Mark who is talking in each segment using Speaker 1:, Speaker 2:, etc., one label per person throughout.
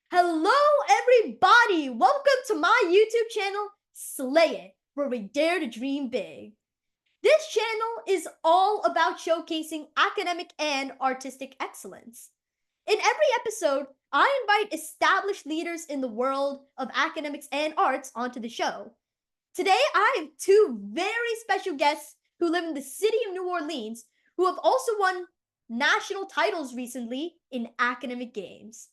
Speaker 1: Hello, everybody! Welcome to my YouTube channel, Slay It, where we dare to dream big. This channel is all about showcasing academic and artistic excellence. In every episode, I invite established leaders in the world of academics and arts onto the show. Today, I have two very special guests who live in the city of New Orleans who have also won national titles recently in academic games.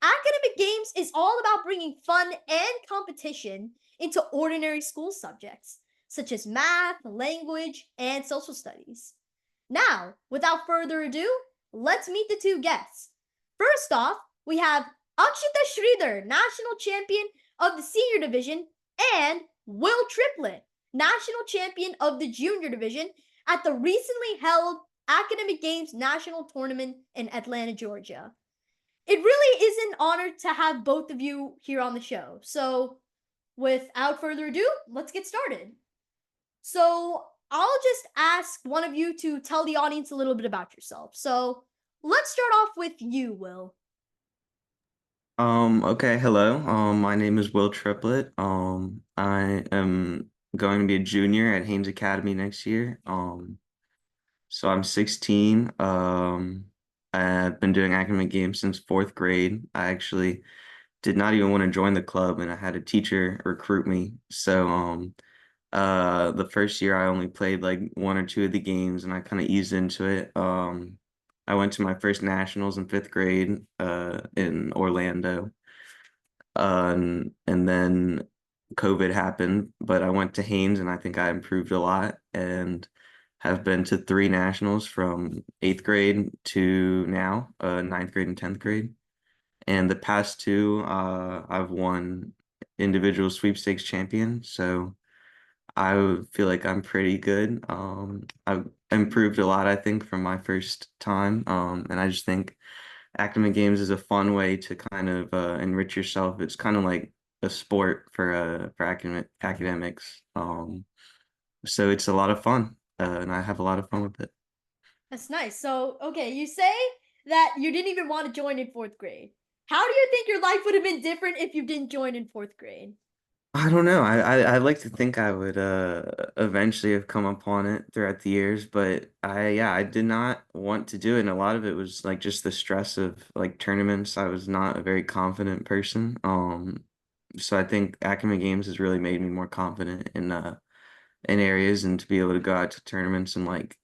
Speaker 1: Academic games is all about bringing fun and competition into ordinary school subjects, such as math, language, and social studies. Now, without further ado, let's meet the two guests. First off, we have Akshita Sridhar, national champion of the senior division, and Will Triplett, national champion of the junior division at the recently held Academic Games National Tournament in Atlanta, Georgia. It really is an honor to have both of you here on the show. So, without further ado, let's get started. So, I'll just ask one of you to tell the audience a little bit about yourself. So, let's start off with you, Will.
Speaker 2: Okay, hello. My name is Will Triplett. I am going to be a junior at Haynes Academy next year. So I'm 16. I've been doing academic games since fourth grade. I actually did not even want to join the club, and I had a teacher recruit me. The first year I only played like one or two of the games, and I kind of eased into it. I went to my first nationals in fifth grade, in Orlando. And then COVID happened, but I went to Haynes and I think I improved a lot and have been to three nationals from eighth grade to now, ninth grade and 10th grade. And the past two, I've won individual sweepstakes champion. So I would feel like I'm pretty good. I've improved a lot, I think, from my first time. And I just think academic games is a fun way to kind of enrich yourself. It's kind of like a sport for academics. So it's a lot of fun, and I have a lot of fun with it.
Speaker 1: That's nice. So, okay, you say that you didn't even want to join in fourth grade. How do you think your life would have been different if you didn't join in fourth grade?
Speaker 2: I don't know. I like to think I would eventually have come upon it throughout the years, but I did not want to do it, and a lot of it was like just the stress of like tournaments. I was not a very confident person. So I think academic games has really made me more confident in areas and to be able to go out to tournaments and like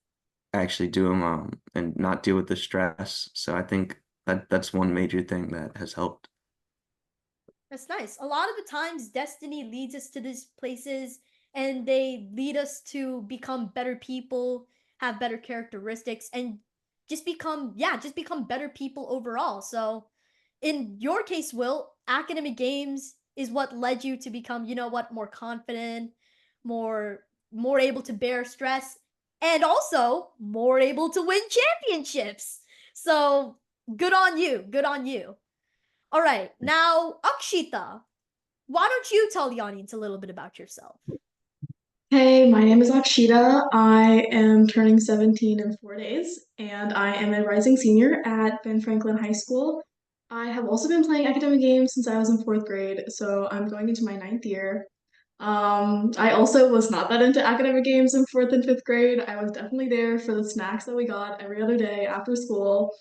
Speaker 2: actually do them and not deal with the stress. So I think that's one major thing that has helped.
Speaker 1: That's nice. A lot of the times, destiny leads us to these places and they lead us to become better people, have better characteristics, and just become better people overall. So, in your case, Will, academic games is what led you to become, more confident, more able to bear stress, and also more able to win championships. So, good on you. Good on you. All right, now Akshita, why don't you tell the audience a little bit about yourself?
Speaker 3: Hey, my name is Akshita. I am turning 17 in 4 days, and I am a rising senior at Ben Franklin High School. I have also been playing academic games since I was in fourth grade, so I'm going into my ninth year. I also was not that into academic games in fourth and fifth grade. I was definitely there for the snacks that we got every other day after school.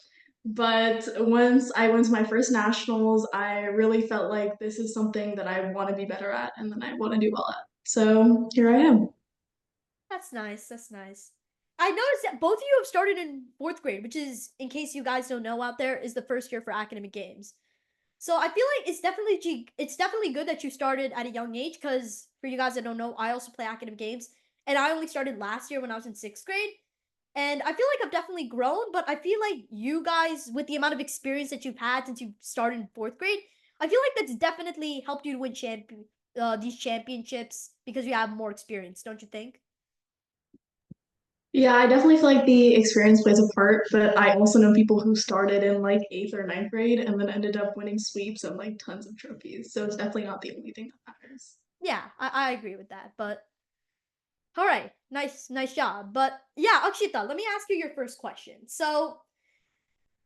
Speaker 3: But once I went to my first nationals, I really felt like this is something that I want to be better at and that I want to do well at. So here I am.
Speaker 1: That's nice. That's nice. I noticed that both of you have started in fourth grade, which is, in case you guys don't know out there, is the first year for academic games. So I feel like it's definitely good that you started at a young age. Because for you guys that don't know, I also play academic games, and I only started last year when I was in sixth grade. And I feel like I've definitely grown, but I feel like you guys, with the amount of experience that you've had since you started in fourth grade, I feel like that's definitely helped you to win these championships because you have more experience, don't you think?
Speaker 3: Yeah, I definitely feel like the experience plays a part, but I also know people who started in like eighth or ninth grade and then ended up winning sweeps and like tons of trophies. So it's definitely not the only thing that matters.
Speaker 1: Yeah, I agree with that. But all right, nice job. But yeah, Akshita, let me ask you your first question. So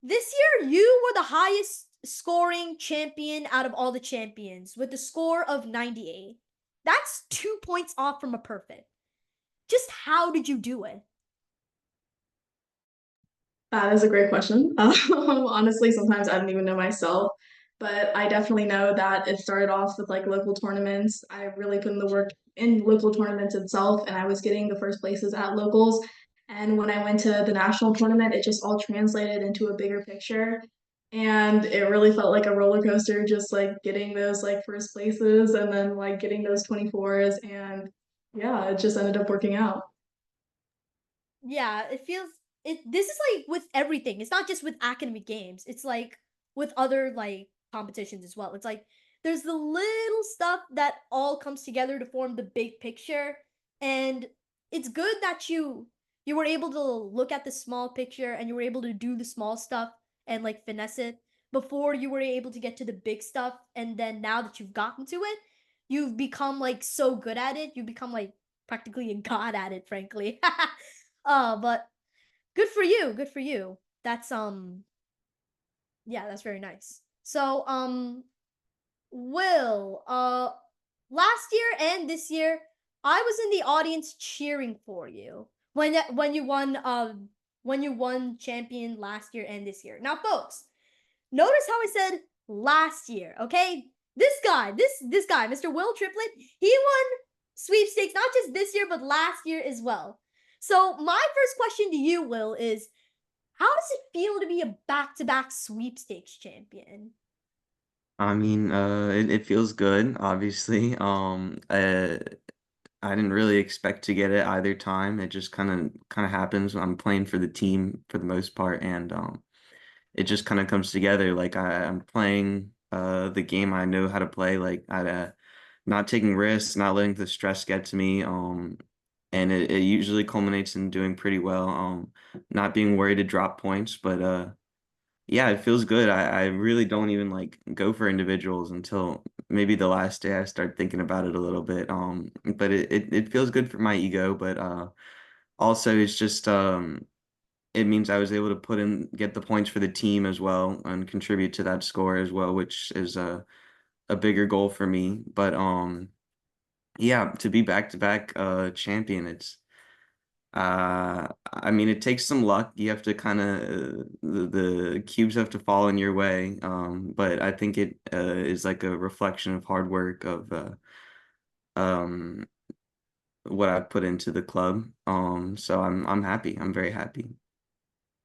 Speaker 1: this year, you were the highest scoring champion out of all the champions with a score of 98. That's 2 points off from a perfect. Just how did you do it?
Speaker 3: That is a great question. Honestly, sometimes I don't even know myself, but I definitely know that it started off with like local tournaments. I really put in the work in local tournaments itself, and I was getting the first places at locals. And when I went to the national tournament, it just all translated into a bigger picture. And it really felt like a roller coaster, just like getting those like first places and then like getting those 24s. And yeah, it just ended up working out.
Speaker 1: Yeah, it feels it this is like with everything. It's not just with academic games. It's like with other like competitions as well. It's like there's the little stuff that all comes together to form the big picture. And it's good that you were able to look at the small picture and you were able to do the small stuff and like finesse it before you were able to get to the big stuff. And then now that you've gotten to it, you've become like so good at it. You become like practically a god at it, frankly. But good for you. Good for you. That's yeah, that's very nice. So Will, last year and this year, I was in the audience cheering for you when you won champion last year and this year. Now, folks, notice how I said last year, okay? This guy, Mr. Will Triplet, he won sweepstakes not just this year but last year as well. So, my first question to you, Will, is how does it feel to be a back-to-back sweepstakes champion?
Speaker 2: I mean, it feels good, obviously. I didn't really expect to get it either time. It just kind of happens. I'm playing for the team for the most part, and it just kind of comes together. Like I'm playing the game I know how to play. Like I not taking risks, not letting the stress get to me. And it usually culminates in doing pretty well. Not being worried to drop points, but yeah, it feels good. I really don't even like go for individuals until maybe the last day I start thinking about it a little bit. But it feels good for my ego, but also it's just it means I was able to get the points for the team as well and contribute to that score as well, which is a bigger goal for me. But yeah, to be back to back champion, it's I mean, it takes some luck. You have to kind of the cubes have to fall in your way. But I think it is like a reflection of hard work of um what I've put into the club. So I'm happy. I'm very happy.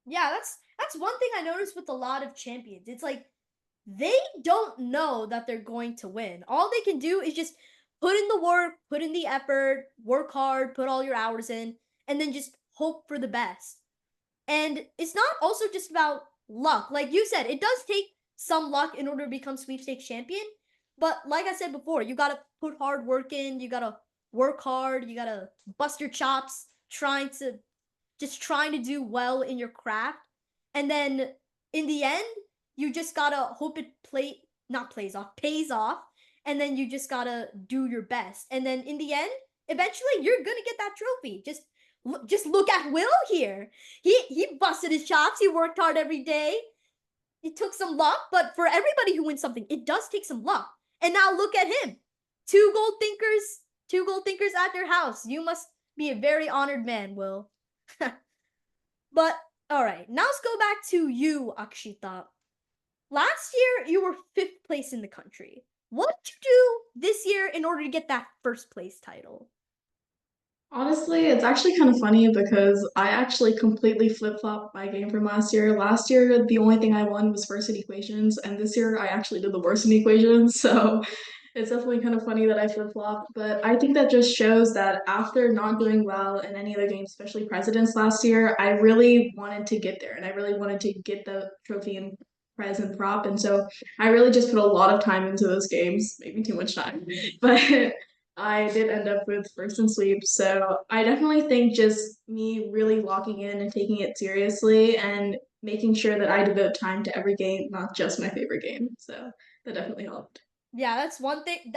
Speaker 1: Yeah, that's one thing I noticed with a lot of champions. It's like they don't know that they're going to win. All they can do is just put in the work, put in the effort, work hard, put all your hours in, and then just hope for the best. And it's not also just about luck. Like you said, it does take some luck in order to become sweepstakes champion. But like I said before, you gotta put hard work in, you gotta work hard, you gotta bust your chops trying to do well in your craft. And then in the end, you just gotta hope it not plays off, pays off. And then you just gotta do your best. And then in the end, eventually you're gonna get that trophy. Just look at Will here. He busted his chops. He worked hard every day. It took some luck, but for everybody who wins something, it does take some luck. And now look at him. Two gold thinkers at your house. You must be a very honored man, Will. But all right, now let's go back to you, Akshita. Last year, you were fifth place in the country. What did you do this year in order to get that first place title?
Speaker 3: Honestly, it's actually kind of funny because I actually completely flip-flopped my game from last year. Last year, the only thing I won was first in equations, and this year I actually did the worst in equations. So it's definitely kind of funny that I flip-flopped. But I think that just shows that after not doing well in any other games, especially Presidents last year, I really wanted to get there and I really wanted to get the trophy and prize and prop. And so I really just put a lot of time into those games, maybe too much time. But I did end up with first and sweep. So I definitely think just me really locking in and taking it seriously and making sure that I devote time to every game, not just my favorite game. So that definitely helped.
Speaker 1: Yeah, that's one thing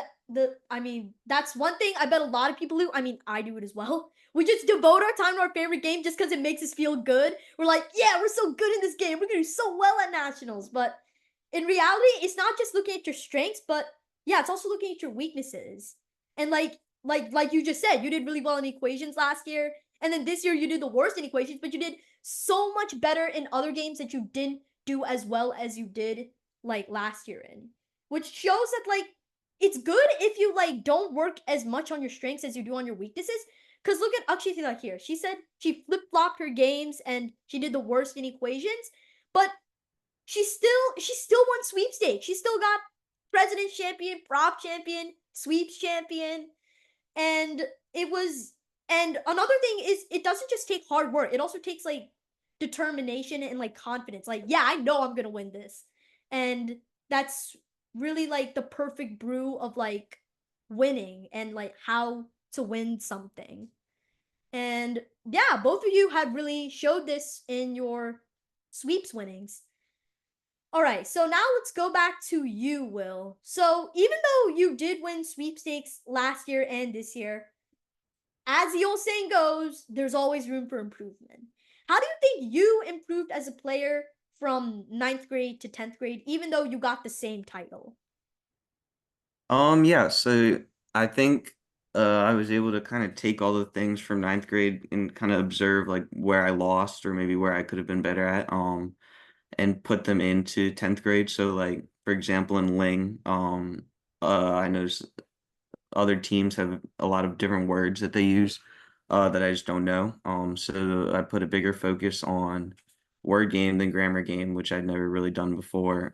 Speaker 1: that's one thing I bet a lot of people do. I mean, I do it as well. We just devote our time to our favorite game just because it makes us feel good. We're like, yeah, we're so good in this game. We're gonna do so well at nationals. But in reality, it's not just looking at your strengths, but yeah, it's also looking at your weaknesses. And like you just said, you did really well in equations last year, and then this year you did the worst in equations, but you did so much better in other games that you didn't do as well as you did like last year in. Which shows that like it's good if you like don't work as much on your strengths as you do on your weaknesses. Cause look at Akshita here. She said she flip-flopped her games and she did the worst in equations, but she still won sweepstakes. She still got president's champion, prop champion, sweeps champion, and it was. And another thing is, it doesn't just take hard work. It also takes like determination and like confidence. Like, yeah, I know I'm gonna win this, and that's really like the perfect brew of like winning and like how to win something. And yeah, both of you had really showed this in your sweeps winnings. All right, so now let's go back to you, Will. So, even though you did win sweepstakes last year and this year, as the old saying goes, there's always room for improvement. How do you think you improved as a player from ninth grade to 10th grade, even though you got the same title?
Speaker 2: Yeah, so I think I was able to kind of take all the things from ninth grade and kind of observe like where I lost or maybe where I could have been better at, and put them into 10th grade. So like for example in Ling, I noticed other teams have a lot of different words that they use that I just don't know. So I put a bigger focus on word game than grammar game, which I'd never really done before.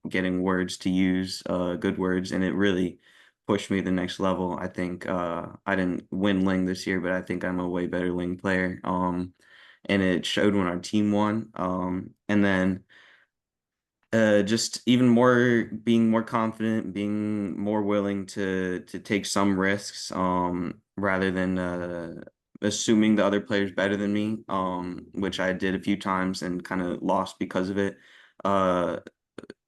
Speaker 2: Getting words to use, good words, and it really pushed me to the next level. I think I didn't win Ling this year, but I think I'm a way better Ling player. And it showed when our team won. And then just even more being more confident, being more willing to take some risks, rather than assuming the other player's better than me, which I did a few times and kind of lost because of it. Uh,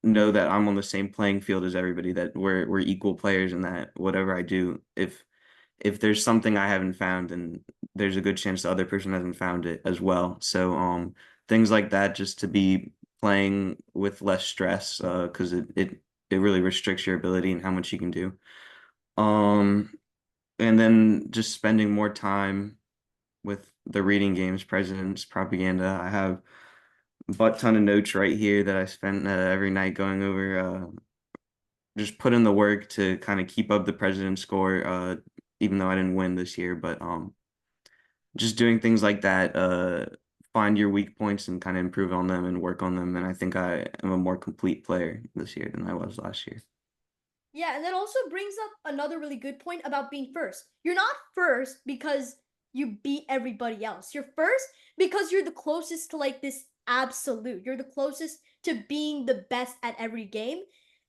Speaker 2: know that I'm on the same playing field as everybody, that we're equal players, and that whatever I do, if there's something I haven't found, then there's a good chance the other person hasn't found it as well. So things like that, just to be playing with less stress, because it really restricts your ability and how much you can do. Um and then just spending more time with the reading games, President's Propaganda. I have a butt ton of notes right here that I spent every night going over. Just put in the work to kind of keep up the President's score, even though I didn't win this year. But just doing things like that, find your weak points and kind of improve on them and work on them. And I think I am a more complete player this year than I was last year.
Speaker 1: Yeah, and that also brings up another really good point about being first. You're not first because you beat everybody else. You're first because you're the closest to like this absolute. You're the closest to being the best at every game.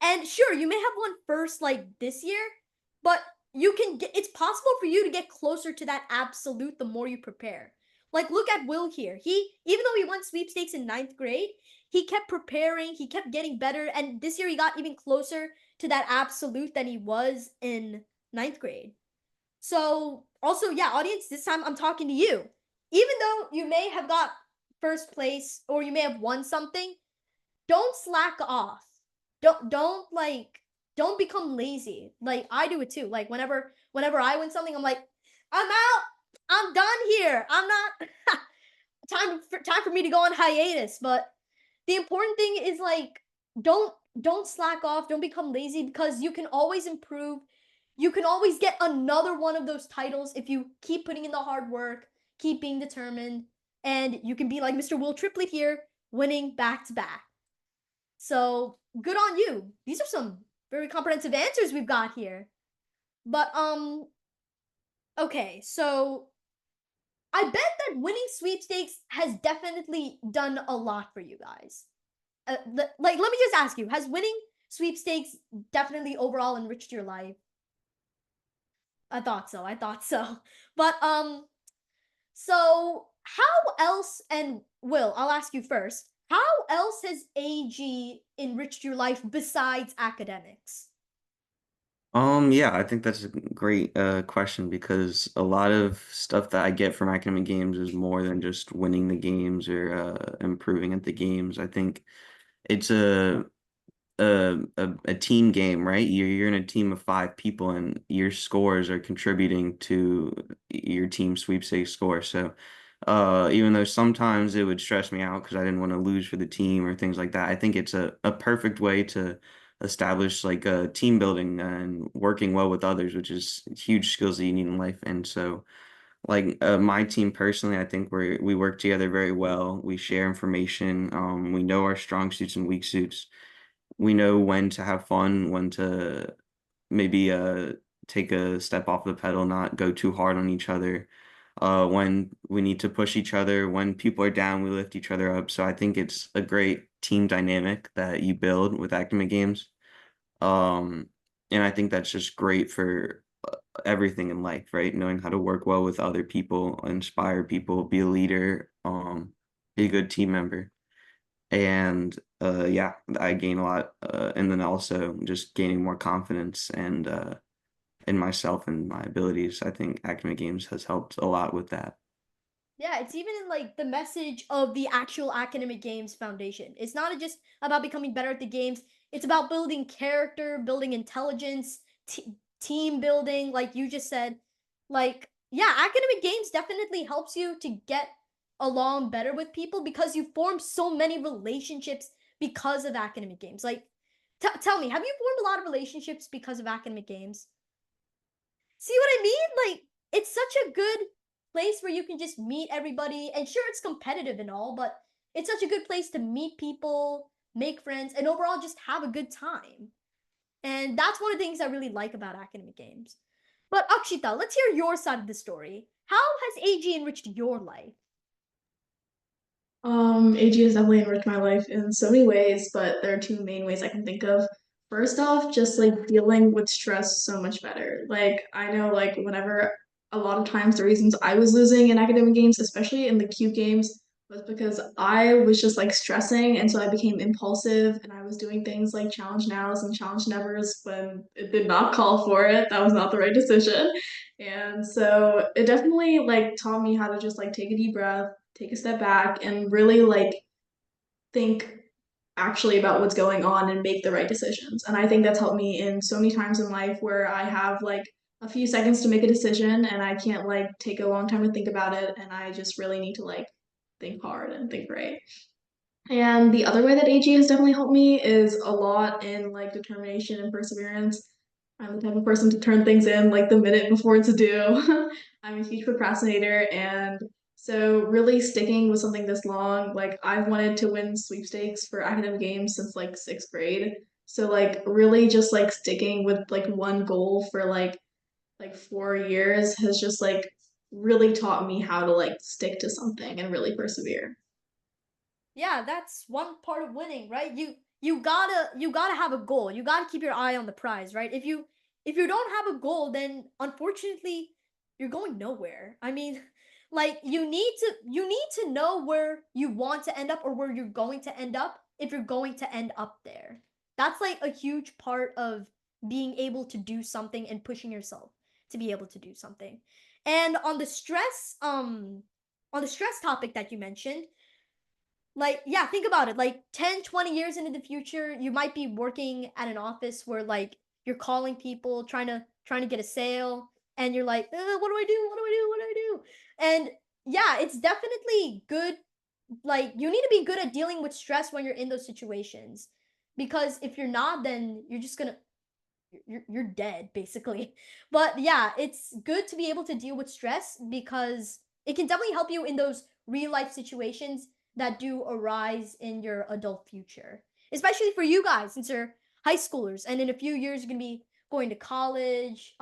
Speaker 1: And sure, you may have won first like this year, but you can get it's possible for you to get closer to that absolute the more you prepare. Like look at Will here. He even though he won sweepstakes in ninth grade, he kept preparing, he kept getting better, and this year he got even closer to that absolute than he was in ninth grade. So, also, yeah, audience, this time I'm talking to you. Even though you may have got first place or you may have won something, don't slack off. Don't become lazy. Like I do it too. Like whenever I win something, I'm like, I'm out. I'm done here. I'm not time for me to go on hiatus. But the important thing is like don't slack off, don't become lazy because you can always improve. You can always get another one of those titles if you keep putting in the hard work, keep being determined, and you can be like Mr. Will Triplett here, winning back to back. So good on you. These are some very comprehensive answers we've got here. But okay, so I bet that winning sweepstakes has definitely done a lot for you guys. Like, let me just ask you: has winning sweepstakes definitely overall enriched your life? I thought so. I thought so. But so how else? And Will, I'll ask you first. How else has AG enriched your life besides academics?
Speaker 2: Yeah, I think that's a great question, because a lot of stuff that I get from academic games is more than just winning the games or improving at the games. I think it's a a team game, right? You're in a team of 5 people, and your scores are contributing to your team sweepstakes score. So, even though sometimes it would stress me out because I didn't want to lose for the team or things like that, I think it's a perfect way to establish like team building and working well with others, which is huge skills that you need in life. And so, like my team personally, I think we work together very well. We share information. We know our strong suits and weak suits. We know when to have fun, when to maybe take a step off the pedal, not go too hard on each other. When we need to push each other, when people are down, we lift each other up. So I think it's a great team dynamic that you build with academic games. Um, and I think that's just great for everything in life, right? Knowing how to work well with other people, inspire people, be a leader, be a good team member. And yeah, I gain a lot. And then also just gaining more confidence and in myself and my abilities. I think academic games has helped a lot with that.
Speaker 1: Yeah, it's even in like the message of the actual academic games foundation. It's not just about becoming better at the games. It's about building character, building intelligence, team building, like you just said. Like, yeah, academic games definitely helps you to get along better with people because you form so many relationships because of academic games. Like, tell me, have you formed a lot of relationships because of academic games? See what I mean? Like, it's such a good place where you can just meet everybody. And sure, it's competitive and all, but it's such a good place to meet people, make friends, and overall just have a good time. And that's one of the things I really like about academic games. But Akshita, let's hear your side of the story. How has AG enriched your life?
Speaker 3: AG has definitely enriched my life in so many ways, but there are two main ways I can think of. First off, just like dealing with stress so much better. Like I know like whenever a lot of times the reasons I was losing in academic games, especially in the cube games, was because I was just like stressing and so I became impulsive and I was doing things like challenge nows and challenge nevers when it did not call for it. That was not the right decision. And so it definitely like taught me how to just like take a deep breath, take a step back and really like think actually about what's going on and make the right decisions. And I think that's helped me in so many times in life where I have like a few seconds to make a decision and I can't like take a long time to think about it and I just really need to like think hard and think right. And the other way that AG has definitely helped me is a lot in like determination and perseverance. I'm the type of person to turn things in like the minute before it's due. I'm a huge procrastinator and so really sticking with something this long, like I've wanted to win sweepstakes for academic games since like 6th grade. So like really just like sticking with like one goal for like 4 years has just like really taught me how to like stick to something and really persevere.
Speaker 1: Yeah, that's one part of winning, right? You gotta have a goal. You gotta keep your eye on the prize, right? If you don't have a goal, then unfortunately you're going nowhere. I mean, like you need to know where you want to end up or where you're going to end up if you're going to end up there. That's like a huge part of being able to do something and pushing yourself to be able to do something. And on the stress topic that you mentioned, like, yeah, think about it. Like 10, 20 years into the future, you might be working at an office where like you're calling people trying to get a sale and you're like, what do I do? What do I do? What do I do? And yeah, it's definitely good. Like you need to be good at dealing with stress when you're in those situations. Because if you're not, then you're just gonna you're dead basically. But yeah, it's good to be able to deal with stress because it can definitely help you in those real life situations that do arise in your adult future, especially for you guys since you're high schoolers and in a few years you're going to be going to college,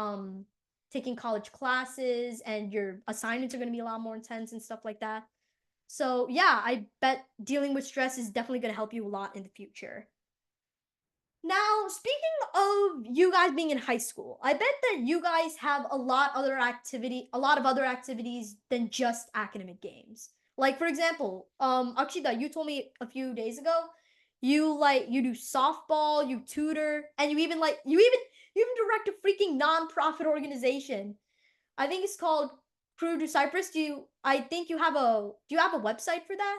Speaker 1: taking college classes, and your assignments are going to be a lot more intense and stuff like that. So yeah, I bet dealing with stress is definitely going to help you a lot in the future. Now, speaking of you guys being in high school, I bet that you guys have a lot of other activities than just academic games. Like for example, Akshita, you told me a few days ago, you do softball, you tutor, and you even direct a freaking non-profit organization. I think it's called Crew to Cyprus. I think you have a do you have a website for that?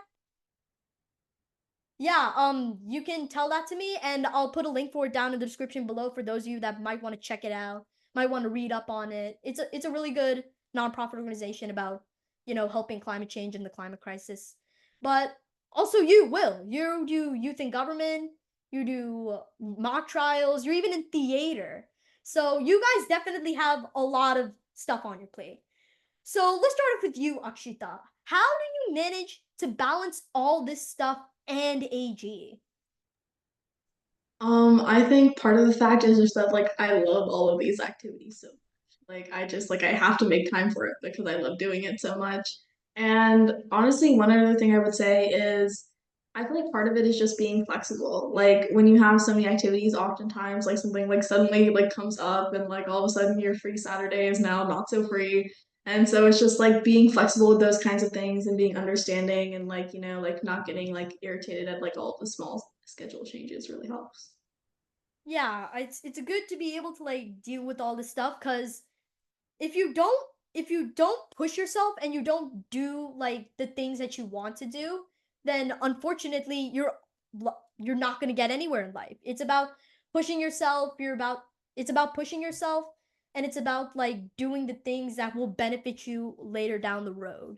Speaker 1: Yeah, you can tell that to me, and I'll put a link for it down in the description below for those of you that might want to check it out, might want to read up on it. It's a really good nonprofit organization about, helping climate change and the climate crisis. But also you, Will, you do youth in government, you do mock trials, you're even in theater. So you guys definitely have a lot of stuff on your plate. So let's start off with you, Akshita. How do you manage to balance all this stuff and AG?
Speaker 3: I think part of the fact is just that like I love all of these activities so much. Like I just like I have to make time for it because I love doing it so much. And honestly, one other thing I would say is I feel like part of it is just being flexible. Like when you have so many activities, oftentimes like something like suddenly like comes up and like all of a sudden your free Saturday is now not so free. And so it's just like being flexible with those kinds of things and being understanding and like, like not getting like irritated at like all the small schedule changes really helps.
Speaker 1: Yeah, it's good to be able to like deal with all this stuff because if you don't push yourself and you don't do like the things that you want to do, then unfortunately you're not going to get anywhere in life. It's about pushing yourself, it's about pushing yourself, and it's about like doing the things that will benefit you later down the road.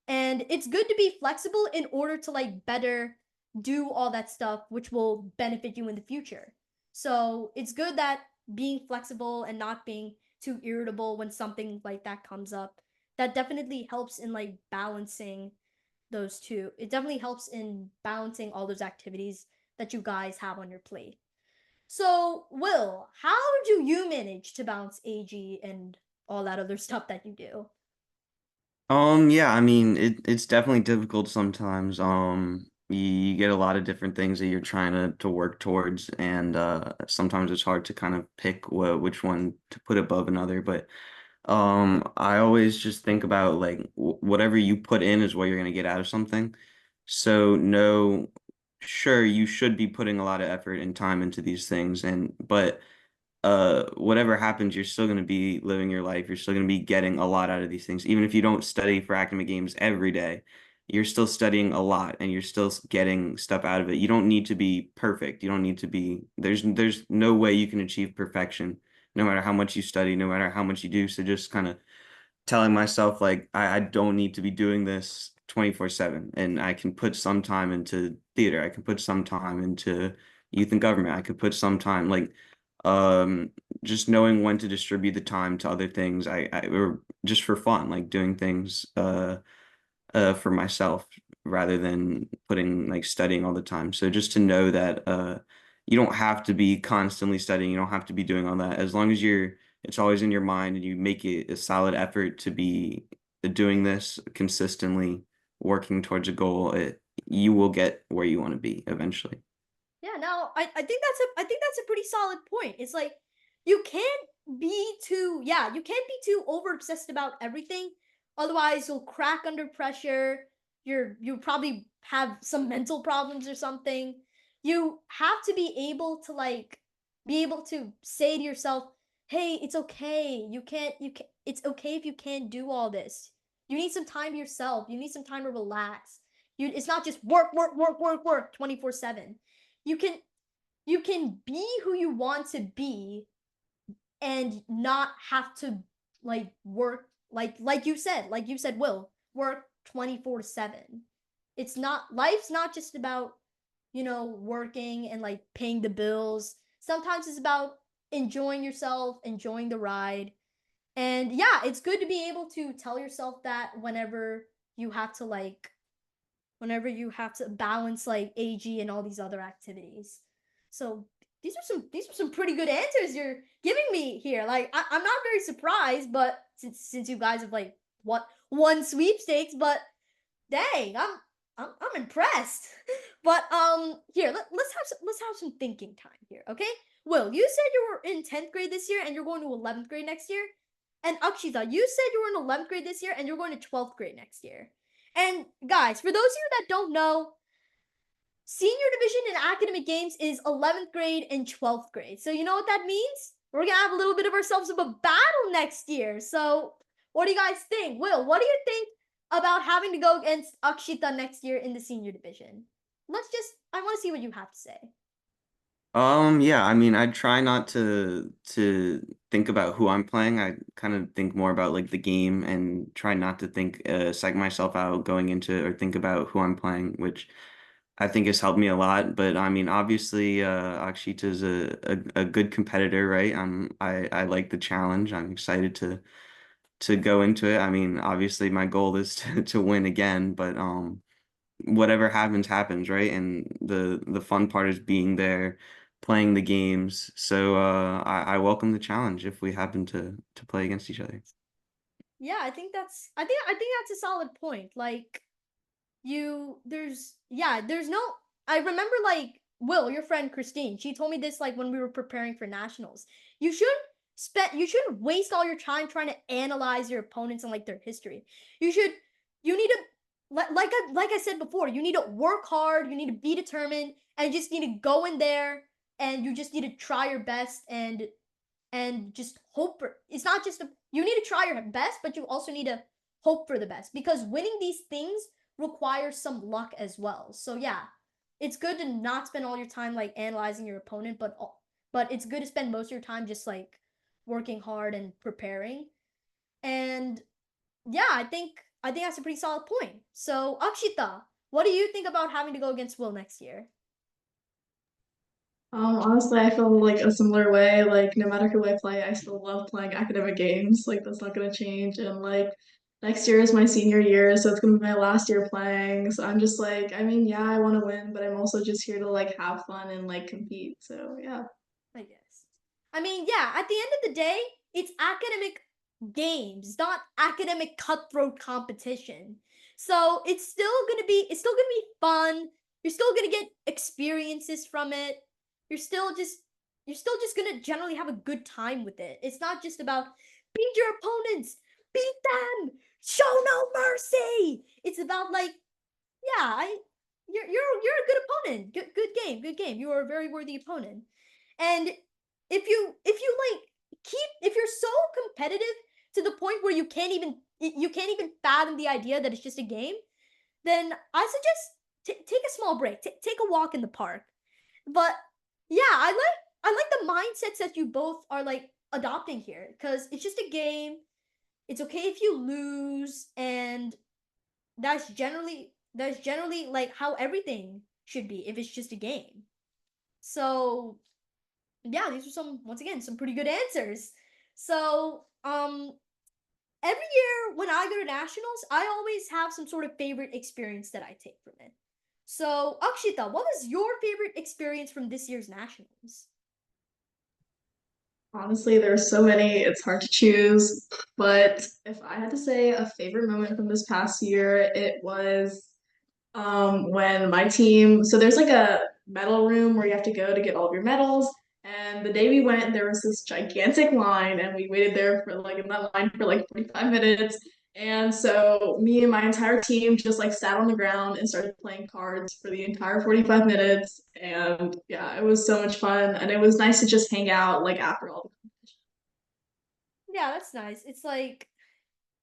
Speaker 1: And it's good to be flexible in order to like better do all that stuff which will benefit you in the future. So it's good that being flexible and not being too irritable when something like that comes up, that definitely helps in like balancing those two. It definitely helps in balancing all those activities that you guys have on your plate. So, Will, how do you manage to balance AG and all that other stuff that you do?
Speaker 2: Yeah, I mean, it's definitely difficult sometimes. You get a lot of different things that you're trying to work towards, and sometimes it's hard to kind of pick which one to put above another. But I always just think about like whatever you put in is what you're gonna get out of something. So no, sure, you should be putting a lot of effort and time into these things, and but whatever happens, you're still going to be living your life. You're still going to be getting a lot out of these things. Even if you don't study for academic games every day, you're still studying a lot and you're still getting stuff out of it. You don't need to be perfect. You don't need to be, there's no way you can achieve perfection, no matter how much you study, no matter how much you do. So just kind of telling myself like I don't need to be doing this 24/7, and I can put some time into theater. I can put some time into youth and government. I could put some time like um just knowing when to distribute the time to other things. Or just for fun, like doing things for myself rather than putting like studying all the time. So just to know that you don't have to be constantly studying, you don't have to be doing all that. As long as it's always in your mind and you make it a solid effort to be doing this consistently, working towards a goal, you will get where you want to be eventually.
Speaker 1: Yeah, no, I think that's a pretty solid point. It's like you can't be too over obsessed about everything. Otherwise you'll crack under pressure. You probably have some mental problems or something. You have to be able to say to yourself, "Hey, it's okay. You can't it's okay if you can't do all this. You need some time to yourself. You need some time to relax. It's not just work, work, work, work, work 24/7. You can you can be who you want to be and not have to work like you said, Will, work 24/7. It's not Life's not just about, working and like paying the bills. Sometimes it's about enjoying yourself, enjoying the ride. And yeah, it's good to be able to tell yourself that you have to like whenever you have to balance like AG and all these other activities. So these are some pretty good answers you're giving me here. Like I'm not very surprised, but since you guys have like what won sweepstakes, but dang, I'm impressed. But here let's have some thinking time here, okay? Will, you said you were in 10th grade this year and you're going to 11th grade next year. And Akshita, you said you were in 11th grade this year and you're going to 12th grade next year. And guys, for those of you that don't know, senior division in academic games is 11th grade and 12th grade. So you know what that means? We're going to have a little bit of ourselves of a battle next year. So what do you guys think? Will, what do you think about having to go against Akshita next year in the senior division? I want to see what you have to say.
Speaker 2: Yeah, I mean, I try not to think about who I'm playing. I kind of think more about like the game and try not to think psych myself out going into or think about who I'm playing, which I think has helped me a lot. But I mean, obviously, Akshita's a good competitor, right? I like the challenge. I'm excited to go into it. I mean, obviously, my goal is to win again, but whatever happens, happens, right? And the fun part is being there, playing the games. So I welcome the challenge if we happen to play against each other.
Speaker 1: Yeah, I think that's a solid point. Like there's no I remember like Will, your friend Christine, she told me this like when we were preparing for nationals. You shouldn't waste all your time trying to analyze your opponents and like their history. You should you need to like I said before, you need to work hard, you need to be determined, and you just need to go in there and you just need to try your best and just hope for it's not just a you need to try your best, but you also need to hope for the best because winning these things requires some luck as well. So yeah, it's good to not spend all your time like analyzing your opponent, but it's good to spend most of your time just like working hard and preparing. And yeah, I think that's a pretty solid point. So Akshita, what do you think about having to go against Will next year?
Speaker 3: Honestly, I feel like a similar way. Like, no matter who I play, I still love playing academic games. Like, that's not gonna change. And like, next year is my senior year, so it's gonna be my last year playing. So I'm just like, I mean, yeah, I want to win, but I'm also just here to like have fun and like compete. So yeah.
Speaker 1: I guess. I mean, yeah, at the end of the day, it's academic games, not academic cutthroat competition. So it's still gonna be fun. You're still gonna get experiences from it. You're still just you're still just gonna generally have a good time with it. It's not just about beat your opponents, beat them, show no mercy. It's about like, yeah, you're a good opponent. Good game, good game. You are a very worthy opponent. And if you like if you're so competitive to the point where you can't even fathom the idea that it's just a game, then I suggest take a small break, take a walk in the park. But yeah, I like the mindsets that you both are like adopting here because it's just a game. It's okay if you lose, and that's generally like how everything should be if it's just a game. So yeah, these are some once again some pretty good answers. So every year when I go to nationals, I always have some sort of favorite experience that I take from it. So Akshita, what was your favorite experience from this year's nationals?
Speaker 3: Honestly, there's so many, it's hard to choose. But if I had to say a favorite moment from this past year, it was when my team, so there's like a medal room where you have to go to get all of your medals. And the day we went, there was this gigantic line, and we waited there for like in that line for like 45 minutes. And so me and my entire team just like sat on the ground and started playing cards for the entire 45 minutes. And yeah, it was so much fun. And it was nice to just hang out like after all.
Speaker 1: Yeah, that's nice. It's like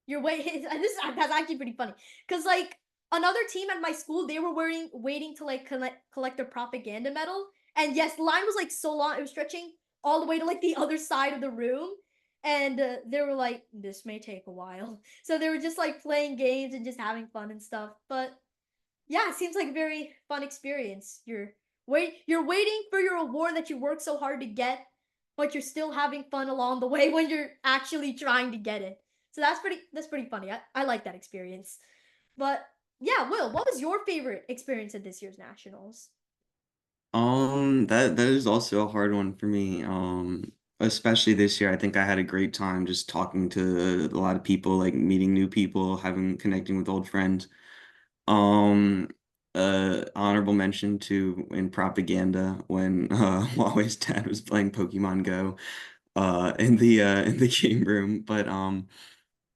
Speaker 1: you're waiting. That's actually pretty funny because like another team at my school, they were waiting to like collect their propaganda medal, and yes, the line was like so long, it was stretching all the way to like the other side of the room, and they were like, "This may take a while," so they were just like playing games and just having fun and stuff. But yeah, it seems like a very fun experience. You're waiting for your award that you worked so hard to get, but you're still having fun along the way when you're actually trying to get it. So that's pretty funny. I like that experience. But yeah, Will, what was your favorite experience at this year's nationals?
Speaker 2: That is also a hard one for me. Especially this year, I think I had a great time just talking to a lot of people, like meeting new people, having connecting with old friends. Um, Honorable mention to in propaganda when Huawei's dad was playing Pokemon Go in the game room. But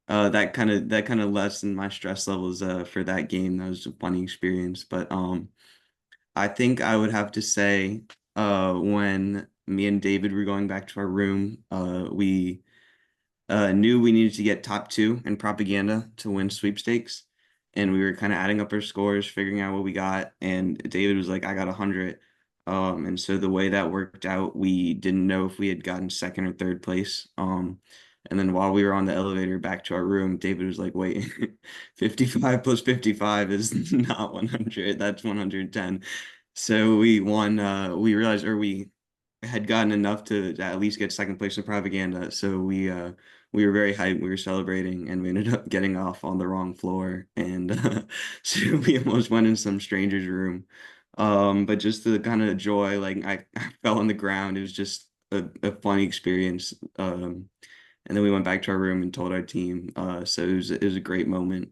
Speaker 2: that kind of lessened my stress levels for that game. That was a funny experience. But I think I would have to say when me and David were going back to our room, we knew we needed to get top two in propaganda to win sweepstakes. and we were kind of adding up our scores, figuring out what we got, and David was like, I got 100. And so the way that worked out, we didn't know if we had gotten second or third place. And then while we were on the elevator back to our room, David was like, wait, 55 plus 55 is not 100. That's 110. So we won, we realized, or we had gotten enough to at least get second place in propaganda. So we were very hyped. We were celebrating, and we ended up getting off on the wrong floor, and so we almost went in some stranger's room. But just the kind of joy, like I fell on the ground. It was just a funny experience. And then we went back to our room and told our team. So it was a great moment.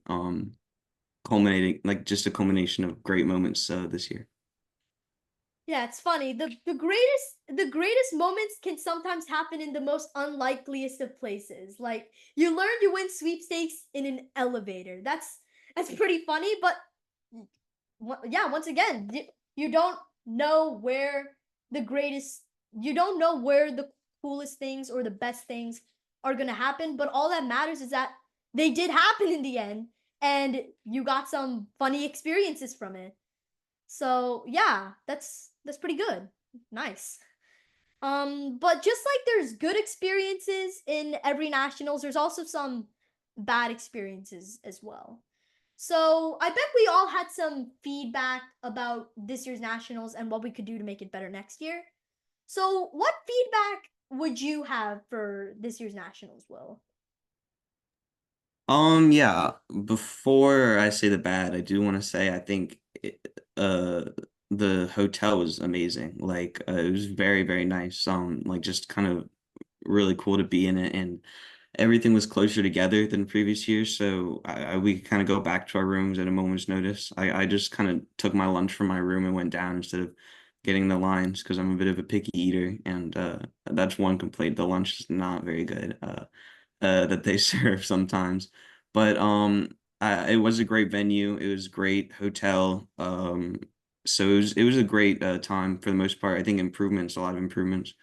Speaker 2: Culminating, like, just a culmination of great moments this year.
Speaker 1: Yeah, it's funny. The greatest moments can sometimes happen in the most unlikeliest of places. Like you learn you win sweepstakes in an elevator. That's pretty funny, but yeah, once again, you don't know where the greatest you don't know where the coolest things or the best things are going to happen, but all that matters is that they did happen in the end and you got some funny experiences from it. So yeah, that's pretty good. Nice. But just like there's good experiences in every nationals, there's also some bad experiences as well. So I bet we all had some feedback about this year's nationals and what we could do to make it better next year. So what feedback would you have for this year's nationals, Will?
Speaker 2: Yeah, before I say the bad, I do want to say I think the hotel was amazing. Like it was very, very nice. Like just kind of really cool to be in it, and everything was closer together than previous years. So we could kind of go back to our rooms at a moment's notice. I just kind of took my lunch from my room and went down instead of getting the lines because I'm a bit of a picky eater, and that's one complaint. The lunch is not very good. That they serve sometimes. But it was a great venue. It was a great hotel. So it was a great time for the most part. I think improvements, a lot of improvements.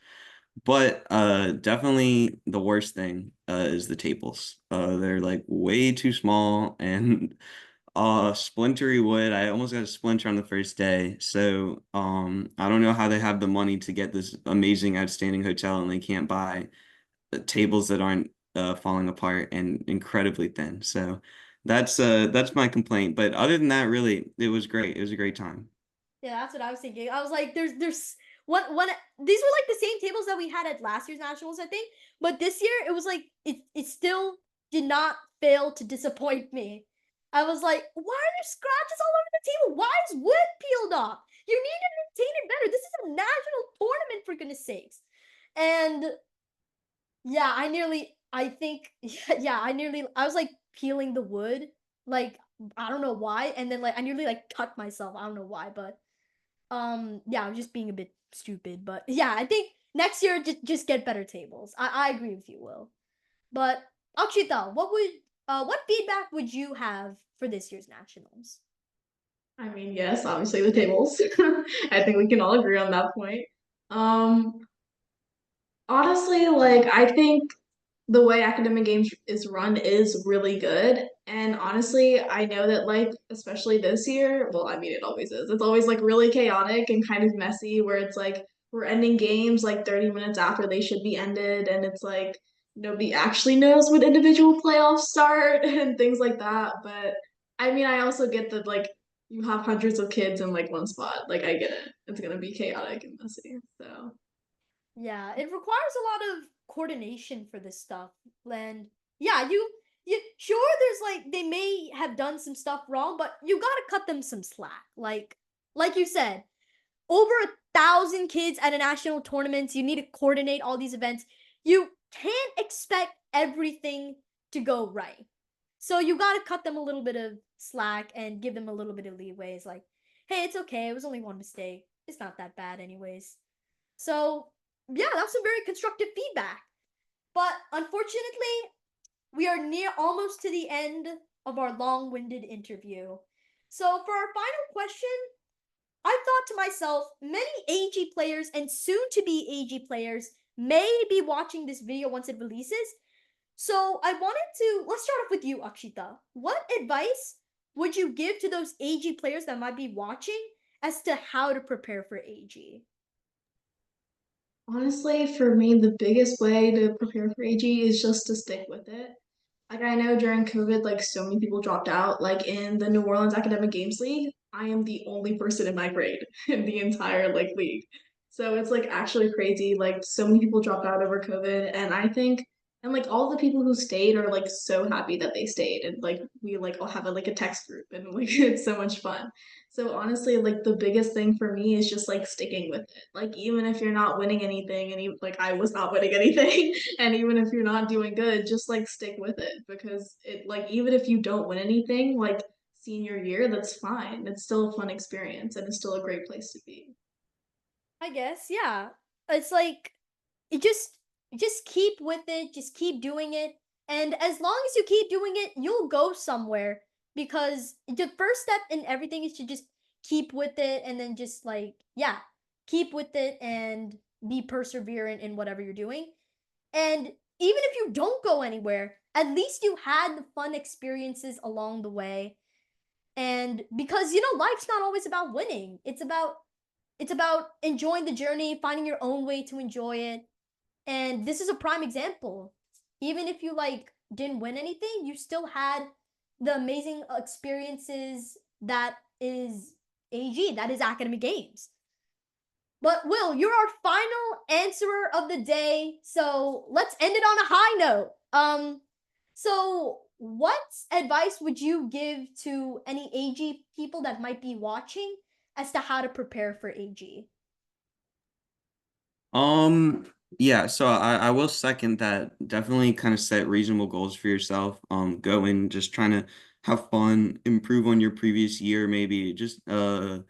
Speaker 2: But definitely the worst thing is the tables. They're like way too small and splintery wood. I almost got a splinter on the first day. So I don't know how they have the money to get this amazing, outstanding hotel and they can't buy tables that aren't falling apart and incredibly thin. So that's my complaint. But other than that, really, it was great. It was a great time.
Speaker 1: Yeah, that's what I was thinking. I was like, there's what these were like the same tables that we had at last year's nationals, I think. But this year it was like it still did not fail to disappoint me. I was like, why are there scratches all over the table? Why is wood peeled off? You need to maintain it better. This is a national tournament for goodness sakes. And yeah, I think, yeah, I was like peeling the wood, like, I don't know why. And then like, I nearly like cut myself. I don't know why, but yeah, I'm just being a bit stupid. But yeah, I think next year, just get better tables. I agree with you, Will. But Akshita, what feedback would you have for this year's nationals?
Speaker 3: I mean, yes, obviously the tables. I think we can all agree on that point. Um, Honestly, like I think the way academic games is run is really good. And honestly, I know that like especially this year, well, I mean it always is. It's always like really chaotic and kind of messy where it's like we're ending games like 30 minutes after they should be ended and it's like nobody actually knows when individual playoffs start and things like that. But I mean, I also get that like you have hundreds of kids in like one spot. Like I get it. It's gonna be chaotic and messy. So
Speaker 1: Yeah, it requires a lot of coordination for this stuff. And yeah, you sure there's like they may have done some stuff wrong, but you gotta cut them some slack. Like you said, over 1,000 kids at a national tournament. You need to coordinate all these events. You can't expect everything to go right. So you got to cut them a little bit of slack and give them a little bit of leeway. It's like, hey, it's okay. It was only one mistake. It's not that bad, anyways. So, yeah, that's some very constructive feedback. But unfortunately, we are near almost to the end of our long winded interview. So, for our final question, I thought to myself, many AG players and soon to be AG players may be watching this video once it releases. So I wanted to let's start off with you, Akshita. What advice would you give to those AG players that might be watching as to how to prepare for AG?
Speaker 3: Honestly, for me, the biggest way to prepare for AG is just to stick with it. Like I know during COVID, like so many people dropped out. Like in the New Orleans Academic Games League, I am the only person in my grade in the entire like league. So it's like actually crazy. Like so many people dropped out over COVID, and I think and like all the people who stayed are like so happy that they stayed, and like we like all have a text group, and like it's so much fun. So honestly, like the biggest thing for me is just like sticking with it. Like even if you're not winning anything, and even, like I was not winning anything, and even if you're not doing good, just like stick with it because it like even if you don't win anything, like senior year, that's fine. It's still a fun experience and it's still a great place to be.
Speaker 1: I guess, yeah. It's like it just keep with it, just keep doing it. And as long as you keep doing it, you'll go somewhere because the first step in everything is to just keep with it and then just like, yeah, keep with it and be perseverant in whatever you're doing. And even if you don't go anywhere, at least you had the fun experiences along the way. And because life's not always about winning. It's about enjoying the journey, finding your own way to enjoy it. And this is a prime example. Even if you like didn't win anything, you still had the amazing experiences that is AG, that is academic games. But Will, you're our final answerer of the day, so let's end it on a high note. So what advice would you give to any AG people that might be watching as to how to prepare for AG?
Speaker 2: Um, yeah, so I will second that. Definitely kind of set reasonable goals for yourself. Go in just trying to have fun, improve on your previous year, maybe just don't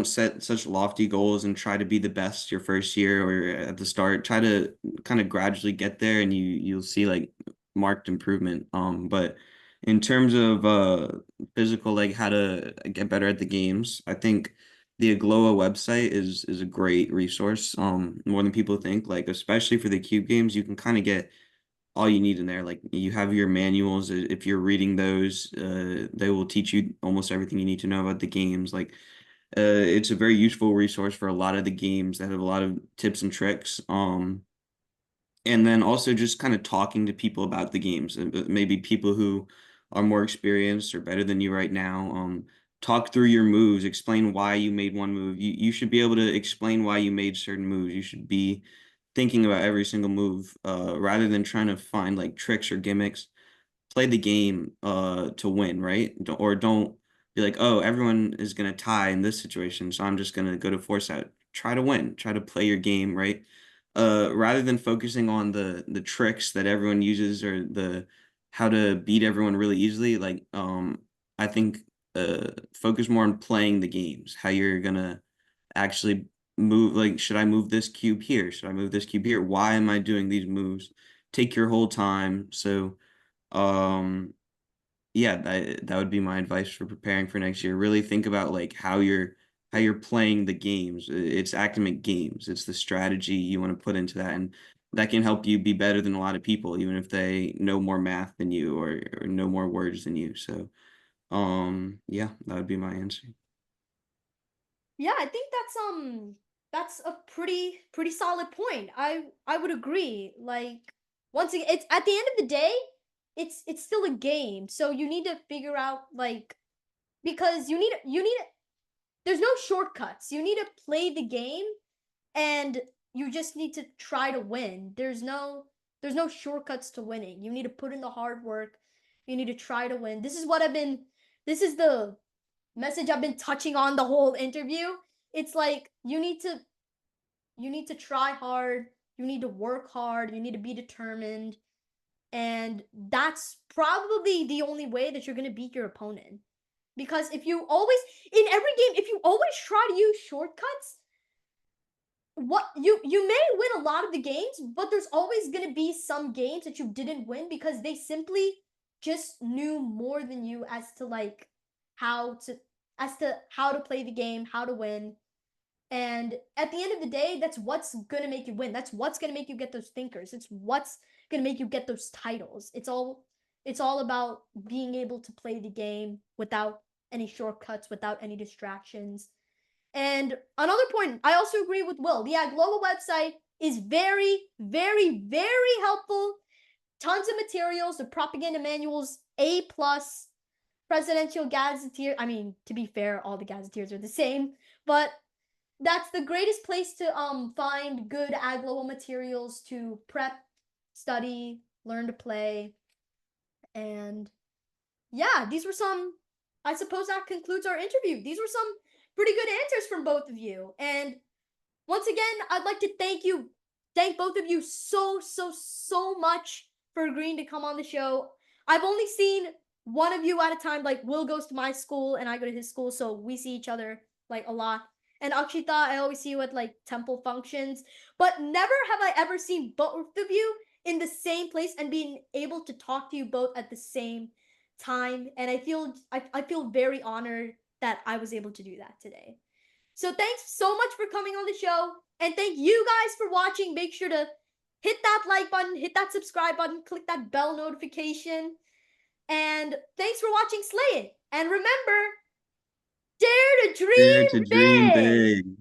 Speaker 2: set such lofty goals and try to be the best your first year or at the start. Try to kind of gradually get there and you'll see like marked improvement. But in terms of physical, like how to get better at the games, I think the AGLOA website is a great resource, more than people think. Like especially for the cube games, you can kind of get all you need in there. Like you have your manuals. If you're reading those, they will teach you almost everything you need to know about the games. Like it's a very useful resource for a lot of the games that have a lot of tips and tricks. And then also just kind of talking to people about the games, maybe people who are more experienced or better than you right now. Talk through your moves, explain why you made one move. You should be able to explain why you made certain moves. You should be thinking about every single move, rather than trying to find like tricks or gimmicks. Play the game to win, right? Or don't be like, oh, everyone is gonna tie in this situation, so I'm just gonna go to force out. Try to win. Try to play your game, right? Rather than focusing on the tricks that everyone uses or the how to beat everyone really easily, like I think focus more on playing the games, how you're gonna actually move, like should I move this cube here? Should I move this cube here? Why am I doing these moves? Take your whole time. So um yeah, that would be my advice for preparing for next year. Really think about like how you're playing the games. It's academic games. It's the strategy you want to put into that, and that can help you be better than a lot of people, even if they know more math than you or know more words than you. So, yeah, that would be my answer.
Speaker 1: Yeah, I think that's a pretty solid point. I would agree. Like once again, it's at the end of the day, it's still a game. So you need to figure out like because you need there's no shortcuts. You need to play the game and you just need to try to win. There's no shortcuts to winning. You need to put in the hard work. You need to try to win. This is the message I've been touching on the whole interview. It's like you need to try hard, you need to work hard, you need to be determined, and that's probably the only way that you're going to beat your opponent. Because if you always in every game if you always try to use shortcuts, what you may win a lot of the games, but there's always going to be some games that you didn't win because they simply just knew more than you how to how to play the game, how to win. And at the end of the day, that's what's going to make you win. That's what's going to make you get those thinkers. It's what's going to make you get those titles. It's all about being able to play the game without any shortcuts, without any distractions. And another point, I also agree with Will. The AGLOA website is very, very, very helpful. Tons of materials, the propaganda manuals, A plus, presidential gazetteer. I mean, to be fair, all the gazetteers are the same, but that's the greatest place to find good AGLOA materials to prep, study, learn to play. And yeah, these were some, I suppose that concludes our interview. These were some pretty good answers from both of you. And once again, I'd like to thank both of you so much for agreeing to come on the show. I've only seen one of you at a time. Like, Will goes to my school and I go to his school, so we see each other like a lot. And Akshita, I always see you at like temple functions, but never have I ever seen both of you in the same place and being able to talk to you both at the same time. And I feel very honored that I was able to do that today. So thanks so much for coming on the show. And thank you guys for watching. Make sure to hit that like button, hit that subscribe button, click that bell notification. And thanks for watching Slay It. And remember, dare to
Speaker 2: Dare to
Speaker 1: dream
Speaker 2: dream
Speaker 1: big.
Speaker 2: big.